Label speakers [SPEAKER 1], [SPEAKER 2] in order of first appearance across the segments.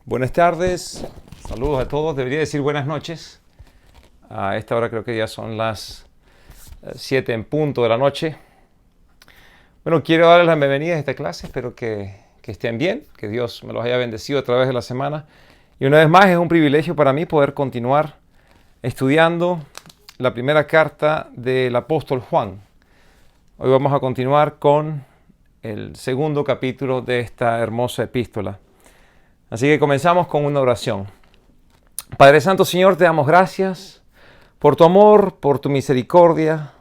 [SPEAKER 1] Buenas tardes, saludos a todos, debería decir buenas noches. A esta hora creo que ya son las 7 en punto de la noche. Bueno, quiero darles la bienvenida a esta clase, espero que estén bien, que Dios me los haya bendecido a través de la semana. Y una vez más es un privilegio para mí poder continuar estudiando la primera carta del apóstol Juan. Hoy vamos a continuar con el segundo capítulo de esta hermosa epístola. Así que comenzamos con una oración. Padre Santo, Señor, te damos gracias por tu amor, por tu misericordia,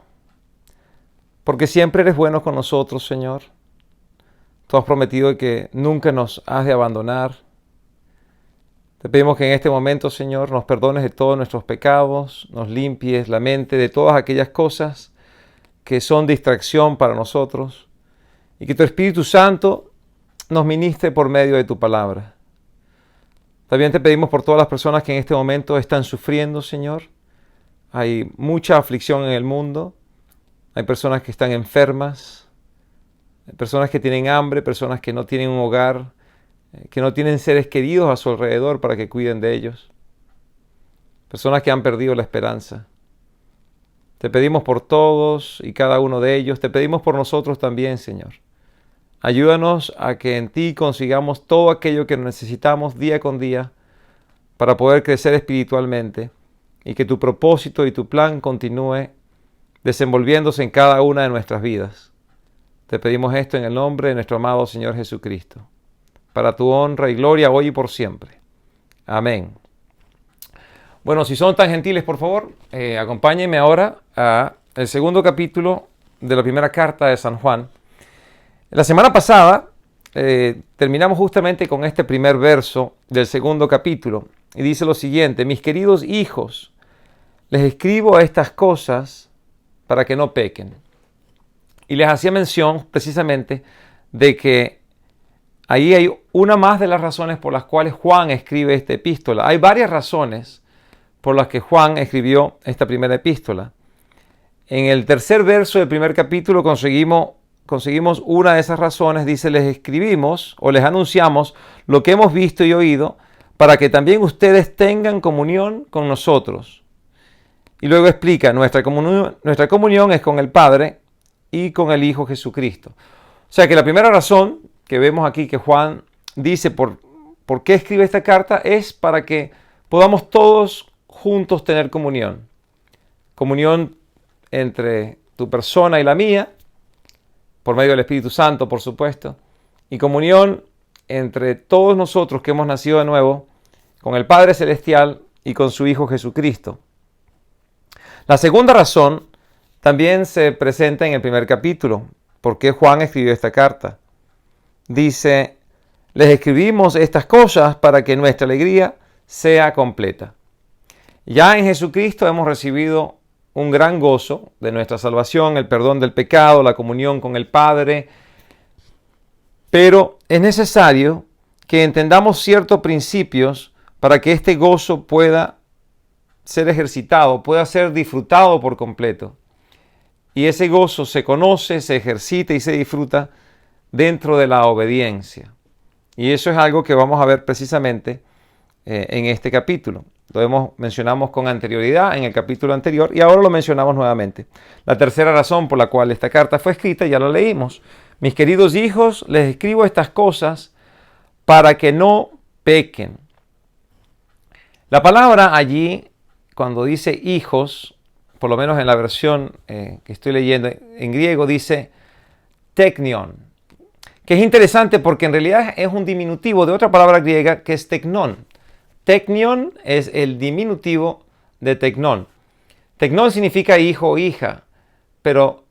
[SPEAKER 1] porque siempre eres bueno con nosotros, Señor. Tú has prometido que nunca nos has de abandonar. Te pedimos que en este momento, Señor, nos perdones de todos nuestros pecados, nos limpies la mente de todas aquellas cosas que son distracción para nosotros y que tu Espíritu Santo nos ministre por medio de tu palabra. También te pedimos por todas las personas que en este momento están sufriendo, Señor. Hay mucha aflicción en el mundo. Hay personas que están enfermas, hay personas que tienen hambre, personas que no tienen un hogar, que no tienen seres queridos a su alrededor para que cuiden de ellos. Personas que han perdido la esperanza. Te pedimos por todos y cada uno de ellos. Te pedimos por nosotros también, Señor. Ayúdanos a que en ti consigamos todo aquello que necesitamos día con día para poder crecer espiritualmente y que tu propósito y tu plan continúe desenvolviéndose en cada una de nuestras vidas. Te pedimos esto en el nombre de nuestro amado Señor Jesucristo, para tu honra y gloria hoy y por siempre. Amén. Bueno, si son tan gentiles, por favor, acompáñenme ahora al segundo capítulo de la primera carta de San Juan. La semana pasada terminamos justamente con este primer verso del segundo capítulo y dice lo siguiente: mis queridos hijos, les escribo estas cosas para que no pequen. Y les hacía mención precisamente de que ahí hay una más de las razones por las cuales Juan escribe esta epístola. Hay varias razones por las que Juan escribió esta primera epístola. En el tercer verso del primer capítulo conseguimos una de esas razones. Dice: les escribimos o les anunciamos lo que hemos visto y oído para que también ustedes tengan comunión con nosotros. Y luego explica: nuestra comunión es con el Padre y con el Hijo Jesucristo. O sea que la primera razón que vemos aquí que Juan dice por qué escribe esta carta es para que podamos todos juntos tener comunión. Comunión entre tu persona y la mía, por medio del Espíritu Santo, por supuesto, y comunión entre todos nosotros que hemos nacido de nuevo, con el Padre Celestial y con su Hijo Jesucristo. La segunda razón también se presenta en el primer capítulo. ¿Por qué Juan escribió esta carta? Dice: les escribimos estas cosas para que nuestra alegría sea completa. Ya en Jesucristo hemos recibido un gran gozo de nuestra salvación, el perdón del pecado, la comunión con el Padre. Pero es necesario que entendamos ciertos principios para que este gozo pueda ser ejercitado, pueda ser disfrutado por completo. Y ese gozo se conoce, se ejercita y se disfruta dentro de la obediencia. Y eso es algo que vamos a ver precisamente en este capítulo. Lo mencionamos con anterioridad en el capítulo anterior y ahora lo mencionamos nuevamente. La tercera razón por la cual esta carta fue escrita ya la leímos. Mis queridos hijos, les escribo estas cosas para que no pequen. La palabra allí, cuando dice hijos, por lo menos en la versión que estoy leyendo en griego, dice teknion, que es interesante porque en realidad es un diminutivo de otra palabra griega que es teknon. Teknion es el diminutivo de teknon. Teknon significa hijo o hija, pero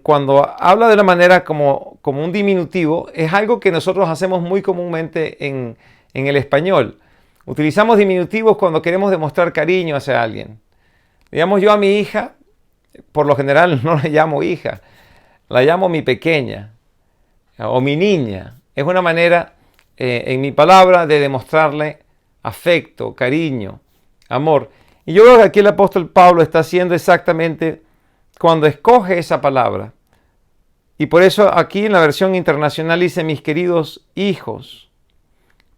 [SPEAKER 1] cuando habla de una manera como un diminutivo, es algo que nosotros hacemos muy comúnmente en el español. Utilizamos diminutivos cuando queremos demostrar cariño hacia alguien. Digamos, yo a mi hija, por lo general no la llamo hija, la llamo mi pequeña o mi niña. Es una manera en mi palabra de demostrarle afecto, cariño, amor. Y yo creo que aquí el apóstol Pablo está haciendo exactamente cuando escoge esa palabra. Y por eso aquí en la versión internacional dice mis queridos hijos.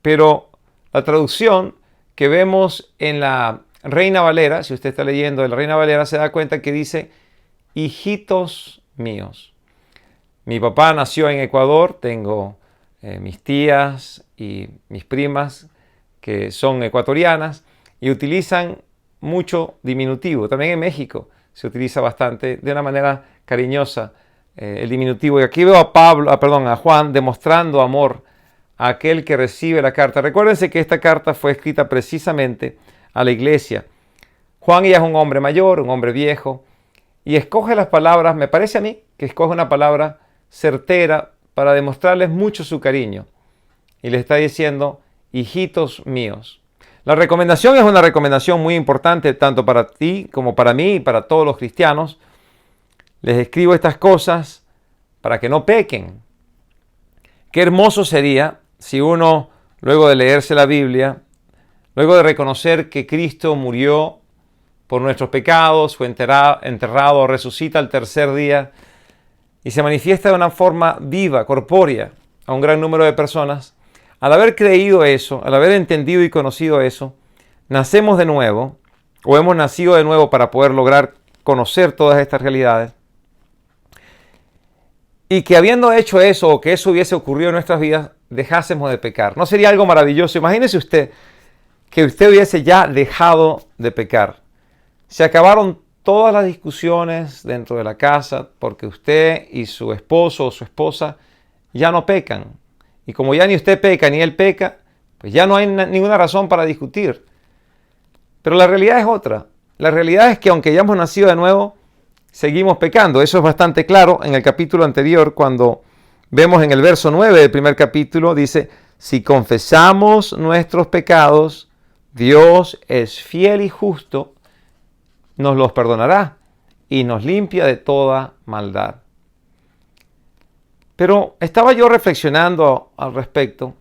[SPEAKER 1] Pero La traducción que vemos en la Reina Valera, si usted está leyendo de la Reina Valera, se da cuenta que dice, hijitos míos. Mi papá nació en Ecuador, tengo mis tías y mis primas que son ecuatorianas y utilizan mucho diminutivo. También en México se utiliza bastante de una manera cariñosa el diminutivo. Y aquí veo a Juan demostrando amor a aquel que recibe la carta. Recuérdense que esta carta fue escrita precisamente a la iglesia. Juan ya es un hombre mayor, un hombre viejo, y escoge las palabras, me parece a mí, que escoge una palabra certera para demostrarles mucho su cariño. Y le está diciendo, hijitos míos. La recomendación es una recomendación muy importante tanto para ti como para mí y para todos los cristianos. Les escribo estas cosas para que no pequen. Qué hermoso sería si uno, luego de leerse la Biblia, luego de reconocer que Cristo murió por nuestros pecados, fue enterrado, resucita al tercer día y se manifiesta de una forma viva, corpórea, a un gran número de personas. Al haber creído eso, al haber entendido y conocido eso, nacemos de nuevo, o hemos nacido de nuevo para poder lograr conocer todas estas realidades. Y que habiendo hecho eso, o que eso hubiese ocurrido en nuestras vidas, dejásemos de pecar. ¿No sería algo maravilloso? Imagínese usted que usted hubiese ya dejado de pecar. Se acabaron todas las discusiones dentro de la casa porque usted y su esposo o su esposa ya no pecan. Y como ya ni usted peca ni él peca, pues ya no hay ninguna razón para discutir. Pero la realidad es otra. La realidad es que aunque ya hemos nacido de nuevo, seguimos pecando. Eso es bastante claro en el capítulo anterior, cuando vemos en el verso 9 del primer capítulo, dice, si confesamos nuestros pecados, Dios es fiel y justo, nos los perdonará y nos limpia de toda maldad. Pero estaba yo reflexionando al respecto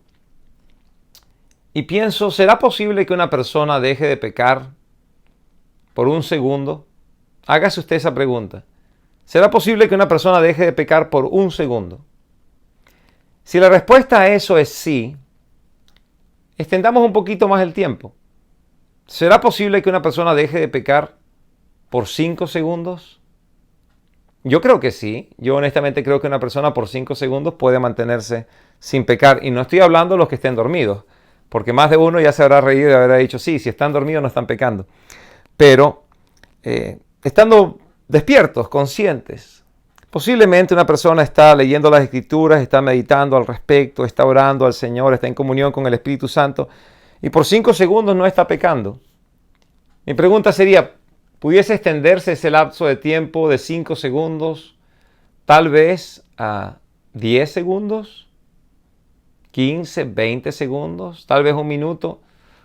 [SPEAKER 1] y pienso, ¿será posible que una persona deje de pecar por un segundo? Hágase usted esa pregunta. ¿Será posible que una persona deje de pecar por un segundo? Si la respuesta a eso es sí, extendamos un poquito más el tiempo. ¿Será posible que una persona deje de pecar por 5 segundos? Yo creo que sí. Yo honestamente creo que una persona por 5 segundos puede mantenerse sin pecar. Y no estoy hablando de los que estén dormidos, porque más de uno ya se habrá reído y habrá dicho, sí, si están dormidos no están pecando. Pero estando despiertos, conscientes, posiblemente una persona está leyendo las Escrituras, está meditando al respecto, está orando al Señor, está en comunión con el Espíritu Santo y por 5 segundos no está pecando. Mi pregunta sería, ¿pudiese extenderse ese lapso de tiempo de 5 segundos tal vez a 10 segundos? 15, 20 segundos, tal vez un minuto.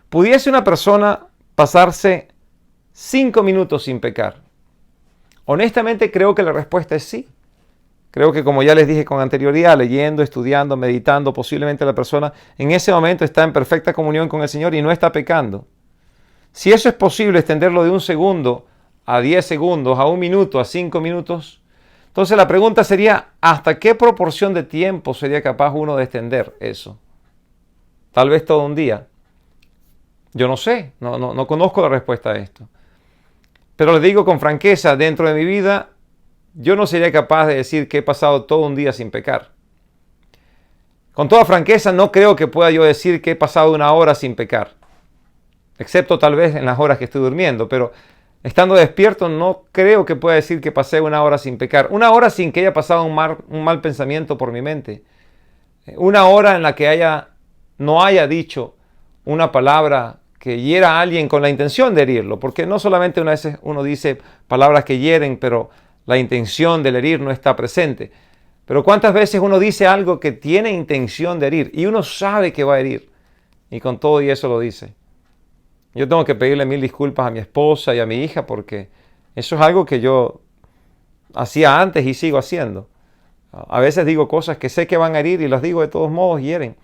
[SPEAKER 1] ¿Pudiese una persona pasarse 5 minutos sin pecar? Honestamente creo que la respuesta es sí. Creo que, como ya les dije con anterioridad, leyendo, estudiando, meditando, posiblemente la persona en ese momento está en perfecta comunión con el Señor y no está pecando. Si eso es posible, extenderlo de 1 segundo a 10 segundos, a 1 minuto, a 5 minutos, entonces la pregunta sería, ¿hasta qué proporción de tiempo sería capaz uno de extender eso? Tal vez todo un día. Yo no sé, no conozco la respuesta a esto. Pero les digo con franqueza, dentro de mi vida, yo no sería capaz de decir que he pasado todo un día sin pecar. Con toda franqueza, no creo que pueda yo decir que he pasado 1 hora sin pecar. Excepto tal vez en las horas que estoy durmiendo, pero estando despierto no creo que pueda decir que pasé 1 hora sin pecar. 1 hora sin que haya pasado un mal pensamiento por mi mente. 1 hora en la que no haya dicho una palabra que hiera a alguien con la intención de herirlo, porque no solamente una vez uno dice palabras que hieren, pero la intención del herir no está presente. Pero ¿cuántas veces uno dice algo que tiene intención de herir y uno sabe que va a herir y con todo y eso lo dice? Yo tengo que pedirle 1000 disculpas a mi esposa y a mi hija porque eso es algo que yo hacía antes y sigo haciendo. A veces digo cosas que sé que van a herir y las digo de todos modos y hieren.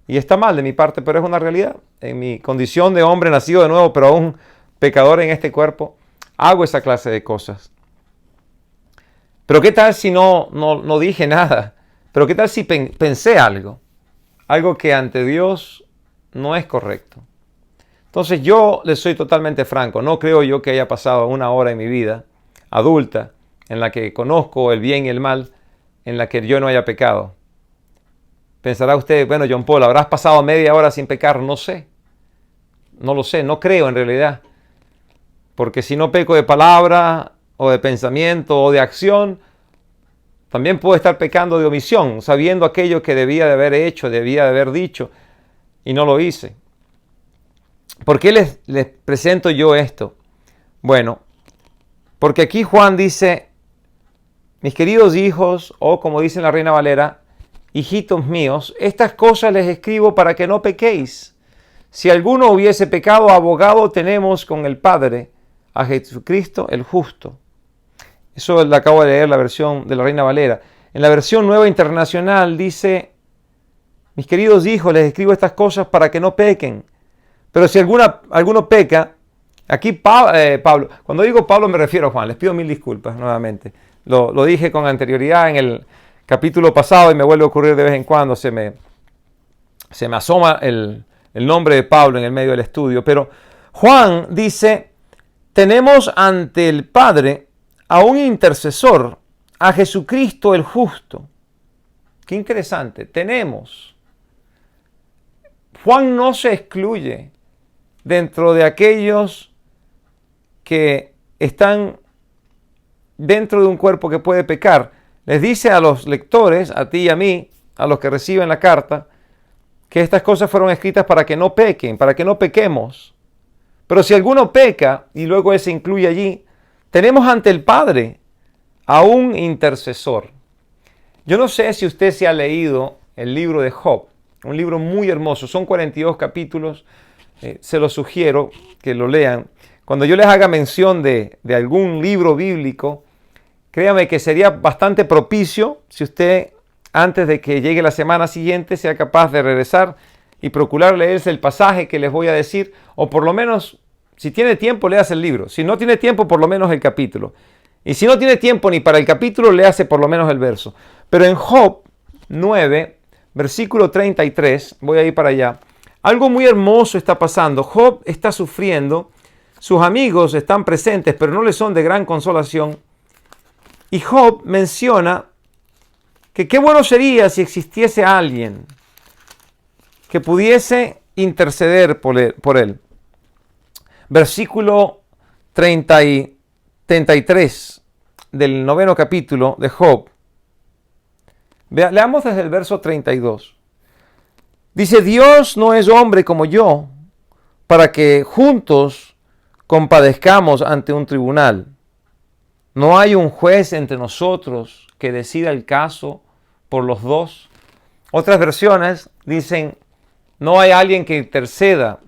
[SPEAKER 1] Y está mal de mi parte, pero es una realidad. En mi condición de hombre nacido de nuevo, pero aún pecador en este cuerpo, hago esa clase de cosas. Pero ¿qué tal si no dije nada? Pero ¿qué tal si pensé algo? Algo que ante Dios no es correcto. Entonces yo les soy totalmente franco, no creo yo que haya pasado una hora en mi vida adulta en la que conozco el bien y el mal, en la que yo no haya pecado. Pensará usted, bueno, John Paul, ¿habrás pasado media hora sin pecar? No sé, no lo sé, no creo en realidad. Porque si no peco de palabra o de pensamiento o de acción, también puedo estar pecando de omisión, sabiendo aquello que debía de haber hecho, debía de haber dicho y no lo hice. ¿Por qué les presento yo esto? Bueno, porque aquí Juan dice, mis queridos hijos, o como dice la Reina Valera, hijitos míos, estas cosas les escribo para que no pequéis. Si alguno hubiese pecado, abogado tenemos con el Padre, a Jesucristo el justo. Eso le acabo de leer la versión de la Reina Valera. En la versión Nueva Internacional dice, mis queridos hijos, les escribo estas cosas para que no pequen. Pero si alguno peca, aquí Pablo, cuando digo Pablo me refiero a Juan, les pido mil disculpas nuevamente. Lo dije con anterioridad en el capítulo pasado y me vuelve a ocurrir de vez en cuando, se me asoma el nombre de Pablo en el medio del estudio. Pero Juan dice, tenemos ante el Padre a un intercesor, a Jesucristo el justo. Qué interesante, tenemos. Juan no se excluye dentro de aquellos que están dentro de un cuerpo que puede pecar. Les dice a los lectores, a ti y a mí, a los que reciben la carta, que estas cosas fueron escritas para que no pequen, para que no pequemos. Pero si alguno peca, y luego se incluye allí, tenemos ante el Padre a un intercesor. Yo no sé si usted se ha leído el libro de Job, un libro muy hermoso, son 42 capítulos, se los sugiero que lo lean. Cuando yo les haga mención de algún libro bíblico, créame que sería bastante propicio si usted, antes de que llegue la semana siguiente, sea capaz de regresar y procurar leerse el pasaje que les voy a decir, o por lo menos, si tiene tiempo, léase el libro. Si no tiene tiempo, por lo menos el capítulo. Y si no tiene tiempo ni para el capítulo, léase por lo menos el verso. Pero en Job 9, versículo 33, voy a ir para allá, algo muy hermoso está pasando. Job está sufriendo, sus amigos están presentes, pero no le son de gran consolación. Y Job menciona que qué bueno sería si existiese alguien que pudiese interceder por él. Versículo 33 del 9º capítulo de Job. Leamos desde el verso 32. Dice, Dios no es hombre como yo, para que juntos compadezcamos ante un tribunal. No hay un juez entre nosotros que decida el caso por los dos. Otras versiones dicen, no hay alguien que interceda,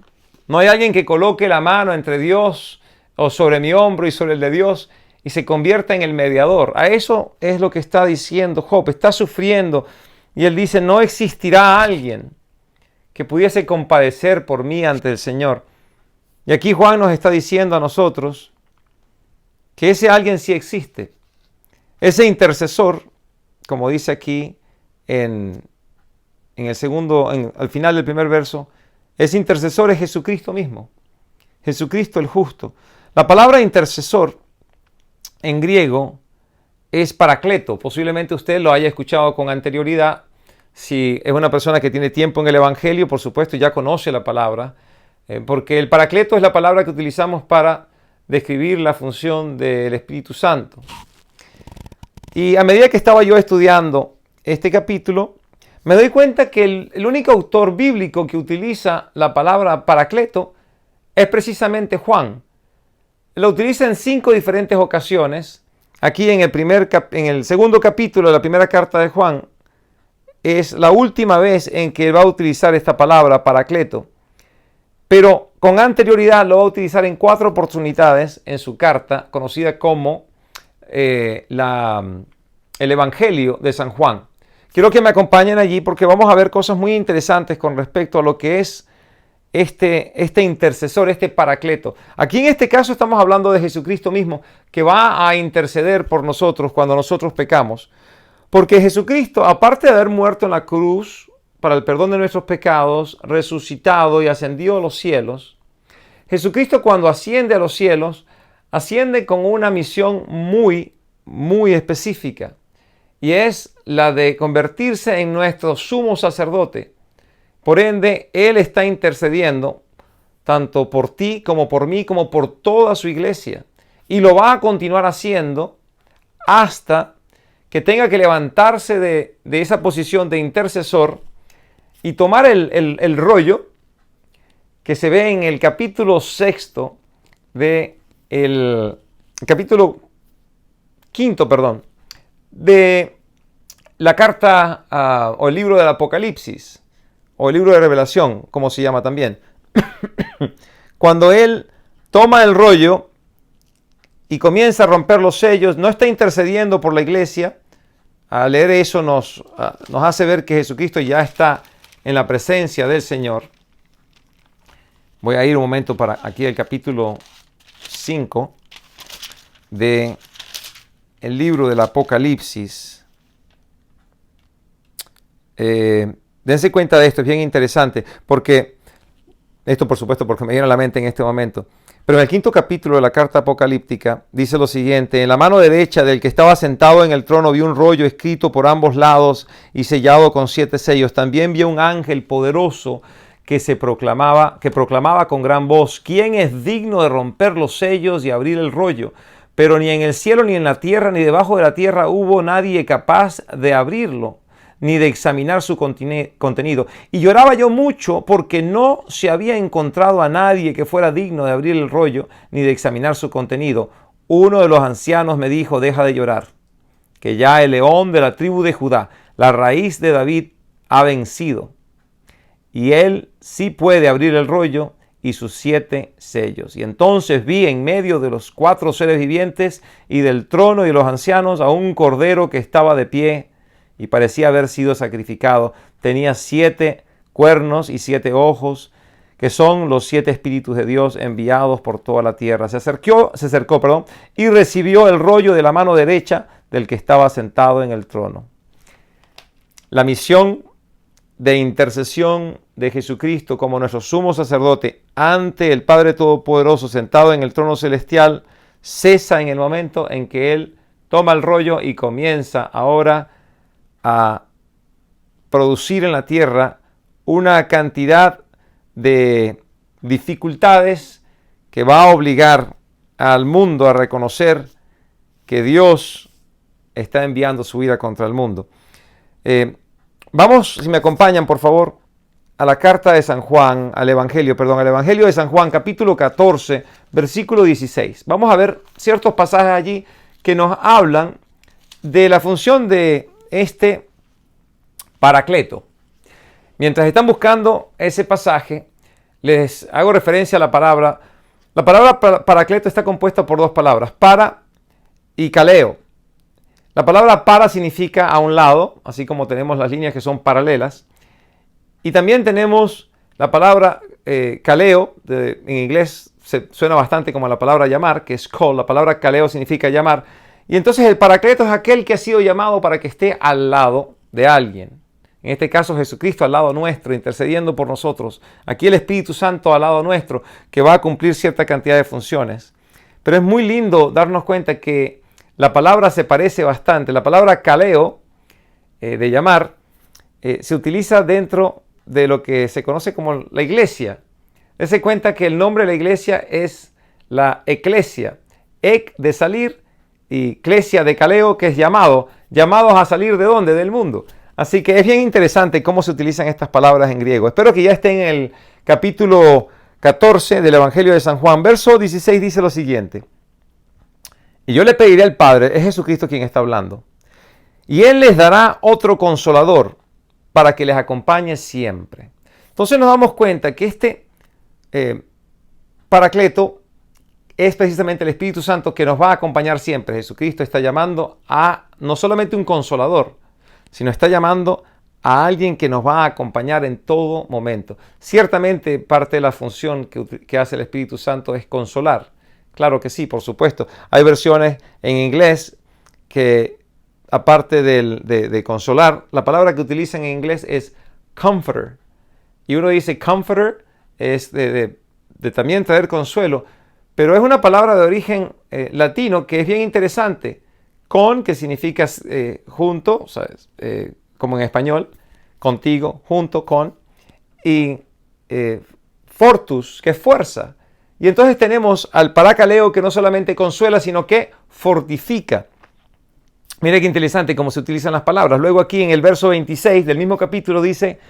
[SPEAKER 1] no hay alguien que coloque la mano entre Dios o sobre mi hombro y sobre el de Dios y se convierta en el mediador. A eso es lo que está diciendo Job, está sufriendo y él dice, no existirá alguien que pudiese compadecer por mí ante el Señor. Y aquí Juan nos está diciendo a nosotros que ese alguien sí existe. Ese intercesor, como dice aquí en el segundo, al final del primer verso, ese intercesor es Jesucristo mismo. Jesucristo el justo. La palabra intercesor en griego es paracleto. Posiblemente usted lo haya escuchado con anterioridad. Si es una persona que tiene tiempo en el Evangelio, por supuesto, ya conoce la palabra. Porque el paracleto es la palabra que utilizamos para describir la función del Espíritu Santo. Y a medida que estaba yo estudiando este capítulo, me doy cuenta que el único autor bíblico que utiliza la palabra paracleto es precisamente Juan. Lo utiliza en 5 diferentes ocasiones. Aquí en el segundo capítulo de la primera carta de Juan, es la última vez en que va a utilizar esta palabra paracleto. Pero con anterioridad lo va a utilizar en 4 oportunidades en su carta, conocida como el Evangelio de San Juan. Quiero que me acompañen allí porque vamos a ver cosas muy interesantes con respecto a lo que es este intercesor, este paracleto. Aquí en este caso estamos hablando de Jesucristo mismo, que va a interceder por nosotros cuando nosotros pecamos. Porque Jesucristo, aparte de haber muerto en la cruz para el perdón de nuestros pecados, resucitado y ascendido a los cielos, Jesucristo cuando asciende a los cielos, asciende con una misión muy, muy específica. Y es la de convertirse en nuestro sumo sacerdote. Por ende, Él está intercediendo tanto por ti como por mí, como por toda su iglesia. Y lo va a continuar haciendo hasta que tenga que levantarse de esa posición de intercesor y tomar el rollo que se ve en el capítulo 6 de el capítulo 5, perdón, de la carta o el libro del Apocalipsis, o el libro de Revelación, como se llama también. Cuando Él toma el rollo y comienza a romper los sellos, no está intercediendo por la iglesia. Al leer eso nos hace ver que Jesucristo ya está en la presencia del Señor. Voy a ir un momento para aquí al capítulo 5 de el libro del Apocalipsis. Dense cuenta de esto, es bien interesante, porque esto por supuesto porque me viene a la mente en este momento. Pero en el 5º capítulo de la carta apocalíptica dice lo siguiente: en la mano derecha del que estaba sentado en el trono vi un rollo escrito por ambos lados y sellado con 7 sellos. También vi un ángel poderoso que proclamaba con gran voz: ¿quién es digno de romper los sellos y abrir el rollo? Pero ni en el cielo, ni en la tierra, ni debajo de la tierra hubo nadie capaz de abrirlo, ni de examinar su contenido. Y lloraba yo mucho porque no se había encontrado a nadie que fuera digno de abrir el rollo, ni de examinar su contenido. Uno de los ancianos me dijo: deja de llorar, que ya el león de la tribu de Judá, la raíz de David, ha vencido. Y él sí puede abrir el rollo y sus 7 sellos. Y entonces vi en medio de los 4 seres vivientes y del trono y de los ancianos a un cordero que estaba de pie y parecía haber sido sacrificado. Tenía 7 cuernos y 7 ojos, que son los 7 espíritus de Dios enviados por toda la tierra. Se acercó, y recibió el rollo de la mano derecha del que estaba sentado en el trono. La misión de intercesión de Jesucristo como nuestro sumo sacerdote ante el Padre Todopoderoso sentado en el trono celestial cesa en el momento en que Él toma el rollo y comienza ahora a producir en la tierra una cantidad de dificultades que va a obligar al mundo a reconocer que Dios está enviando su ira contra el mundo. Vamos, si me acompañan, por favor, a la carta de San Juan, al Evangelio de San Juan, capítulo 14, versículo 16. Vamos a ver ciertos pasajes allí que nos hablan de la función de este Paracleto. Mientras están buscando ese pasaje, les hago referencia a la palabra. La palabra Paracleto está compuesta por 2 palabras, para y kaleo. La palabra para significa a un lado, así como tenemos las líneas que son paralelas. Y también tenemos la palabra kaleo, en inglés suena bastante como la palabra llamar, que es call. La palabra kaleo significa llamar. Y entonces el Paracleto es aquel que ha sido llamado para que esté al lado de alguien. En este caso Jesucristo al lado nuestro, intercediendo por nosotros. Aquí el Espíritu Santo al lado nuestro, que va a cumplir cierta cantidad de funciones. Pero es muy lindo darnos cuenta que la palabra se parece bastante. La palabra kaleo, de llamar, se utiliza dentro de lo que se conoce como la iglesia. Dese cuenta que el nombre de la iglesia es la eclesia. Ek de salir y klesia de kaleo, que es llamado. Llamados a salir ¿de dónde? Del mundo. Así que es bien interesante cómo se utilizan estas palabras en griego. Espero que ya esté en el capítulo 14 del Evangelio de San Juan. Verso 16 dice lo siguiente: y yo le pediré al Padre, es Jesucristo quien está hablando, y Él les dará otro consolador para que les acompañe siempre. Entonces nos damos cuenta que este Paracleto es precisamente el Espíritu Santo que nos va a acompañar siempre. Jesucristo está llamando a no solamente un consolador, sino está llamando a alguien que nos va a acompañar en todo momento. Ciertamente parte de la función que hace el Espíritu Santo es consolar. Claro que sí, por supuesto. Hay versiones en inglés que, aparte de consolar, la palabra que utilizan en inglés es comforter. Y uno dice comforter es de de también traer consuelo, pero es una palabra de origen latino que es bien interesante. Con, que significa junto, ¿sabes? Como en español, contigo, junto, con, y fortus, que es fuerza. Y entonces tenemos al parakaleo que no solamente consuela, sino que fortifica. Mira qué interesante cómo se utilizan las palabras. Luego aquí en el verso 26 del mismo capítulo dice,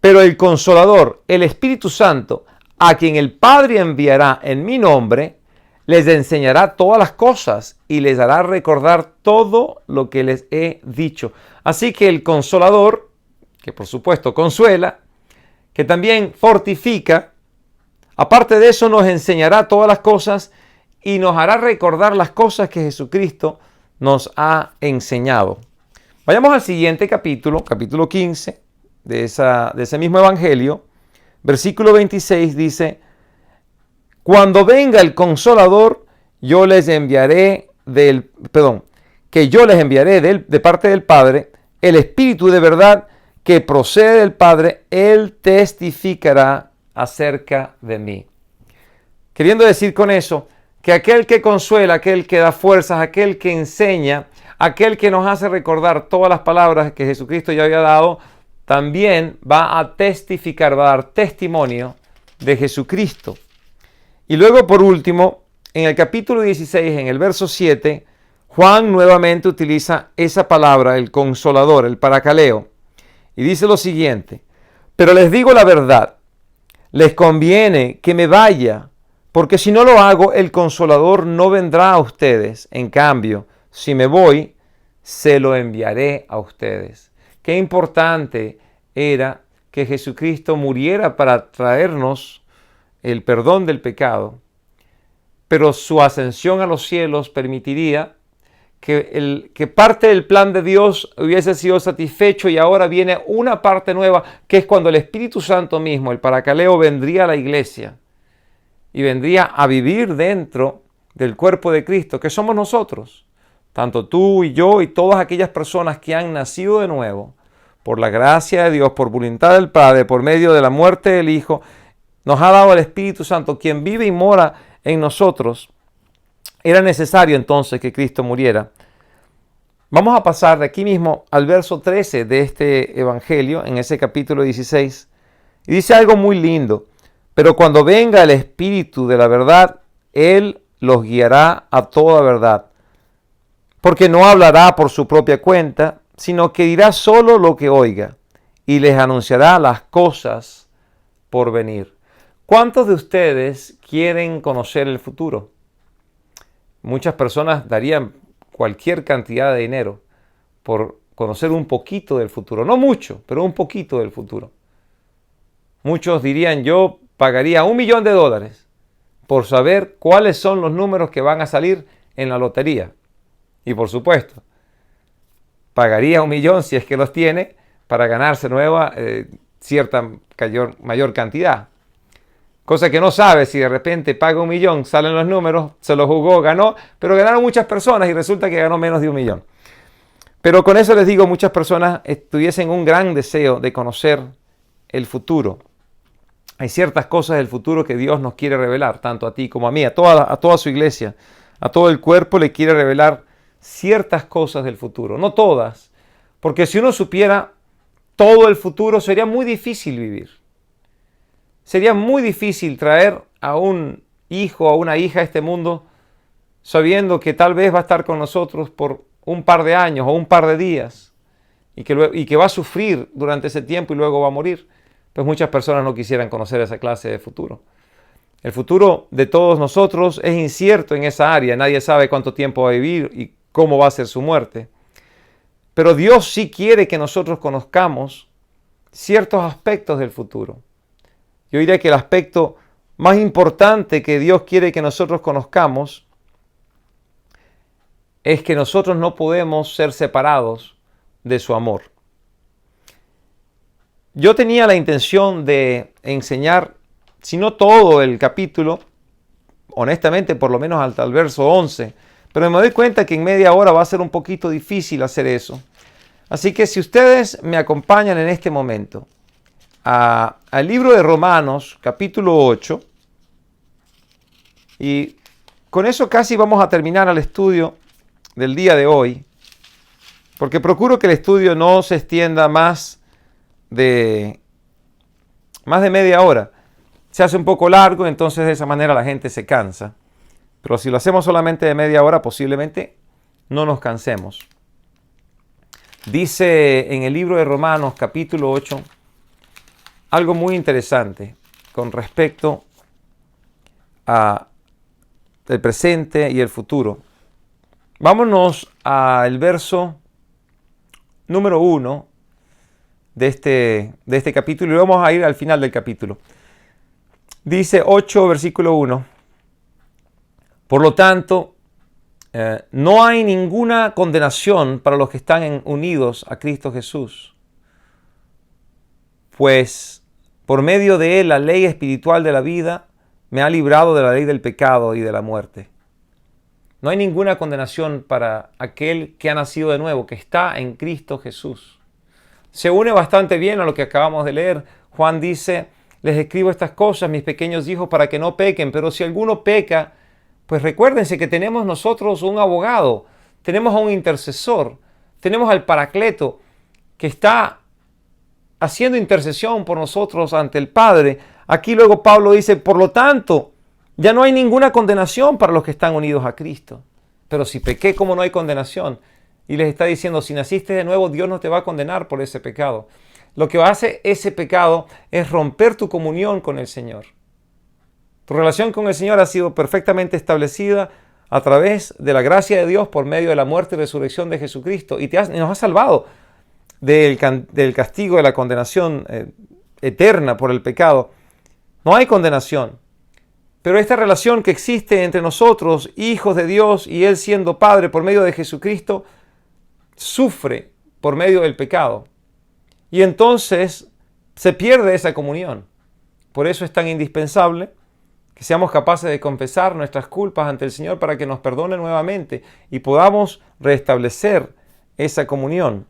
[SPEAKER 1] pero el Consolador, el Espíritu Santo, a quien el Padre enviará en mi nombre, les enseñará todas las cosas y les hará recordar todo lo que les he dicho. Así que el Consolador, que por supuesto consuela, que también fortifica, aparte de eso nos enseñará todas las cosas y nos hará recordar las cosas que Jesucristo nos ha enseñado. Vayamos al siguiente capítulo, capítulo 15 de ese mismo evangelio. Versículo 26 dice, cuando venga el Consolador, que yo les enviaré de parte del Padre, el Espíritu de verdad que procede del Padre, Él testificará acerca de mí. Queriendo decir con eso, que aquel que consuela, aquel que da fuerzas, aquel que enseña, aquel que nos hace recordar todas las palabras que Jesucristo ya había dado, también va a testificar, va a dar testimonio de Jesucristo. Y luego, por último, en el capítulo 16, en el verso 7, Juan nuevamente utiliza esa palabra, el Consolador, el parakaleo, y dice lo siguiente, pero les digo la verdad, les conviene que me vaya, porque si no lo hago, el Consolador no vendrá a ustedes. En cambio, si me voy, se lo enviaré a ustedes. Qué importante era que Jesucristo muriera para traernos el perdón del pecado, pero su ascensión a los cielos permitiría que parte del plan de Dios hubiese sido satisfecho y ahora viene una parte nueva, que es cuando el Espíritu Santo mismo, el parakaleo, vendría a la iglesia y vendría a vivir dentro del cuerpo de Cristo, que somos nosotros, tanto tú y yo y todas aquellas personas que han nacido de nuevo, por la gracia de Dios, por voluntad del Padre, por medio de la muerte del Hijo, nos ha dado el Espíritu Santo, quien vive y mora en nosotros. Era necesario entonces que Cristo muriera. Vamos a pasar de aquí mismo al verso 13 de este evangelio, en ese capítulo 16. Y dice algo muy lindo. Pero cuando venga el Espíritu de la verdad, Él los guiará a toda verdad. Porque no hablará por su propia cuenta, sino que dirá solo lo que oiga y les anunciará las cosas por venir. ¿Cuántos de ustedes quieren conocer el futuro? Muchas personas darían cualquier cantidad de dinero por conocer un poquito del futuro. No mucho, pero un poquito del futuro. Muchos dirían, yo pagaría $1.000.000 por saber cuáles son los números que van a salir en la lotería. Y por supuesto, pagaría $1.000.000 si es que los tiene para ganarse cierta mayor cantidad. Cosa que no sabe si de repente paga $1.000.000, salen los números, se lo jugó, ganó, pero ganaron muchas personas y resulta que ganó menos de $1.000.000. Pero con eso les digo, muchas personas tuviesen un gran deseo de conocer el futuro. Hay ciertas cosas del futuro que Dios nos quiere revelar, tanto a ti como a mí, a toda su iglesia, a todo el cuerpo le quiere revelar ciertas cosas del futuro, no todas, porque si uno supiera todo el futuro sería muy difícil vivir. Sería muy difícil traer a un hijo o a una hija a este mundo sabiendo que tal vez va a estar con nosotros por un par de años o un par de días y que va a sufrir durante ese tiempo y luego va a morir. Pues muchas personas no quisieran conocer esa clase de futuro. El futuro de todos nosotros es incierto en esa área. Nadie sabe cuánto tiempo va a vivir y cómo va a ser su muerte. Pero Dios sí quiere que nosotros conozcamos ciertos aspectos del futuro. Yo diría que el aspecto más importante que Dios quiere que nosotros conozcamos es que nosotros no podemos ser separados de su amor. Yo tenía la intención de enseñar, si no todo el capítulo, honestamente por lo menos hasta el verso 11, pero me doy cuenta que en media hora va a ser un poquito difícil hacer eso. Así que si ustedes me acompañan en este momento al libro de Romanos, capítulo 8, Y con eso casi vamos a terminar el estudio del día de hoy, porque procuro que el estudio no se extienda más de media hora. Se hace un poco largo, entonces de esa manera la gente se cansa. Pero si lo hacemos solamente de media hora, posiblemente no nos cansemos. Dice en el libro de Romanos, capítulo 8, algo muy interesante con respecto a el presente y el futuro. Vámonos al verso número 1 de este capítulo y vamos a ir al final del capítulo. Dice 8, versículo 1. Por lo tanto, no hay ninguna condenación para los que están unidos a Cristo Jesús, pues por medio de él la ley espiritual de la vida me ha librado de la ley del pecado y de la muerte. No hay ninguna condenación para aquel que ha nacido de nuevo, que está en Cristo Jesús. Se une bastante bien a lo que acabamos de leer. Juan dice, les escribo estas cosas, mis pequeños hijos, para que no pequen, pero si alguno peca, pues recuérdense que tenemos nosotros un abogado, tenemos a un intercesor, tenemos al Paracleto que está haciendo intercesión por nosotros ante el Padre. Aquí luego Pablo dice, por lo tanto, ya no hay ninguna condenación para los que están unidos a Cristo. Pero si pequé, ¿cómo no hay condenación? Y les está diciendo, si naciste de nuevo, Dios no te va a condenar por ese pecado. Lo que hace ese pecado es romper tu comunión con el Señor. Tu relación con el Señor ha sido perfectamente establecida a través de la gracia de Dios por medio de la muerte y resurrección de Jesucristo. Y nos ha salvado del castigo, de la condenación eterna por el pecado. No hay condenación. Pero esta relación que existe entre nosotros, hijos de Dios, y Él siendo Padre por medio de Jesucristo, sufre por medio del pecado. Y entonces se pierde esa comunión. Por eso es tan indispensable que seamos capaces de confesar nuestras culpas ante el Señor para que nos perdone nuevamente y podamos restablecer esa comunión.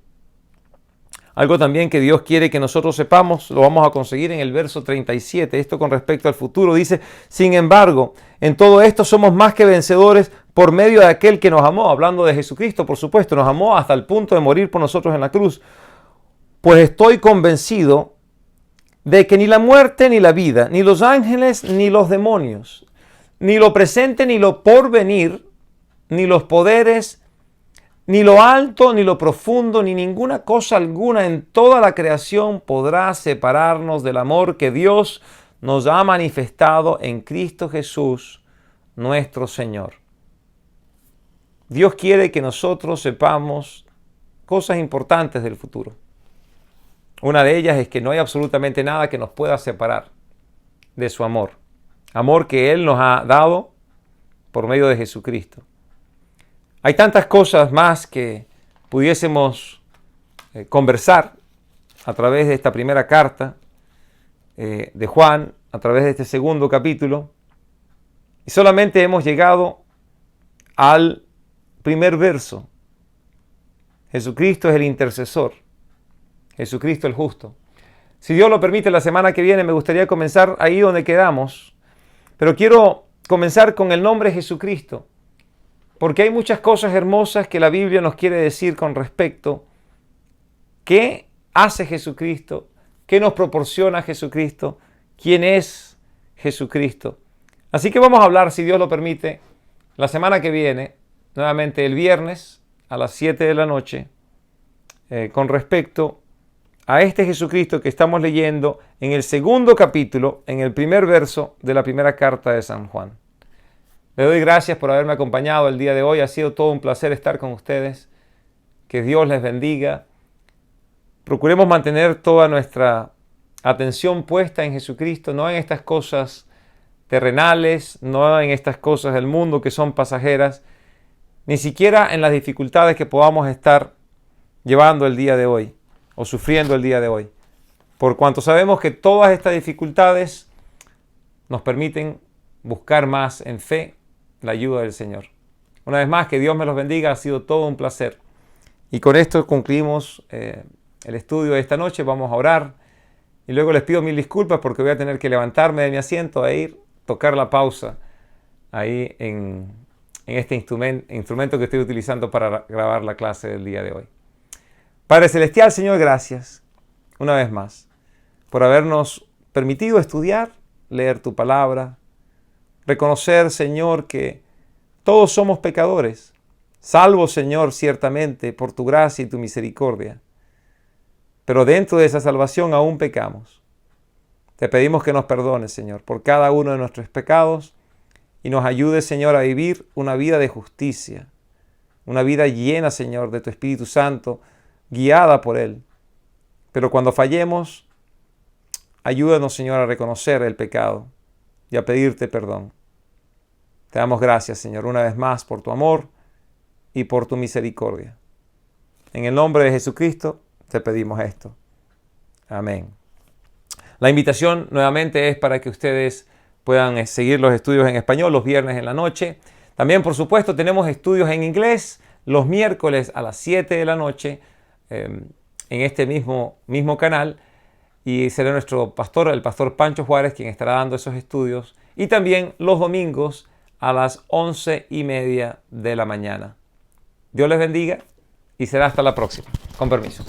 [SPEAKER 1] Algo también que Dios quiere que nosotros sepamos, lo vamos a conseguir en el verso 37. Esto con respecto al futuro. Dice, sin embargo, en todo esto somos más que vencedores por medio de aquel que nos amó. Hablando de Jesucristo, por supuesto, nos amó hasta el punto de morir por nosotros en la cruz. Pues estoy convencido de que ni la muerte ni la vida, ni los ángeles ni los demonios, ni lo presente ni lo porvenir, ni los poderes, ni lo alto, ni lo profundo, ni ninguna cosa alguna en toda la creación podrá separarnos del amor que Dios nos ha manifestado en Cristo Jesús, nuestro Señor. Dios quiere que nosotros sepamos cosas importantes del futuro. Una de ellas es que no hay absolutamente nada que nos pueda separar de su amor. Amor que Él nos ha dado por medio de Jesucristo. Hay tantas cosas más que pudiésemos conversar a través de esta primera carta de Juan, a través de este segundo capítulo. Y solamente hemos llegado al primer verso. Jesucristo es el intercesor. Jesucristo el justo. Si Dios lo permite, la semana que viene me gustaría comenzar ahí donde quedamos. Pero quiero comenzar con el nombre Jesucristo. Porque hay muchas cosas hermosas que la Biblia nos quiere decir con respecto. ¿Qué hace Jesucristo? ¿Qué nos proporciona Jesucristo? ¿Quién es Jesucristo? Así que vamos a hablar, si Dios lo permite, la semana que viene, nuevamente el viernes a las 7 de la noche, con respecto a este Jesucristo que estamos leyendo en el segundo capítulo, en el primer verso de la primera carta de San Juan. Le doy gracias por haberme acompañado el día de hoy. Ha sido todo un placer estar con ustedes. Que Dios les bendiga. Procuremos mantener toda nuestra atención puesta en Jesucristo, no en estas cosas terrenales, no en estas cosas del mundo que son pasajeras, ni siquiera en las dificultades que podamos estar llevando el día de hoy o sufriendo el día de hoy. Por cuanto sabemos que todas estas dificultades nos permiten buscar más en fe la ayuda del Señor. Una vez más, que Dios me los bendiga. Ha sido todo un placer. Y con esto concluimos el estudio de esta noche. Vamos a orar. Y luego les pido mil disculpas porque voy a tener que levantarme de mi asiento e ir, tocar la pausa ahí en este instrumento que estoy utilizando para grabar la clase del día de hoy. Padre Celestial, Señor, gracias una vez más por habernos permitido estudiar, leer tu palabra, reconocer, Señor, que todos somos pecadores, salvos, Señor, ciertamente por tu gracia y tu misericordia. Pero dentro de esa salvación aún pecamos. Te pedimos que nos perdones, Señor, por cada uno de nuestros pecados y nos ayudes, Señor, a vivir una vida de justicia, una vida llena, Señor, de tu Espíritu Santo, guiada por Él. Pero cuando fallemos, ayúdanos, Señor, a reconocer el pecado y a pedirte perdón. Te damos gracias, Señor, una vez más por tu amor y por tu misericordia. En el nombre de Jesucristo te pedimos esto. Amén. La invitación nuevamente es para que ustedes puedan seguir los estudios en español los viernes en la noche. También, por supuesto, tenemos estudios en inglés los miércoles a las 7 de la noche en este mismo canal. Y será nuestro pastor, el pastor Pancho Juárez, quien estará dando esos estudios. Y también los domingos a las 11:30 de la mañana. Dios les bendiga y será hasta la próxima. Con permiso.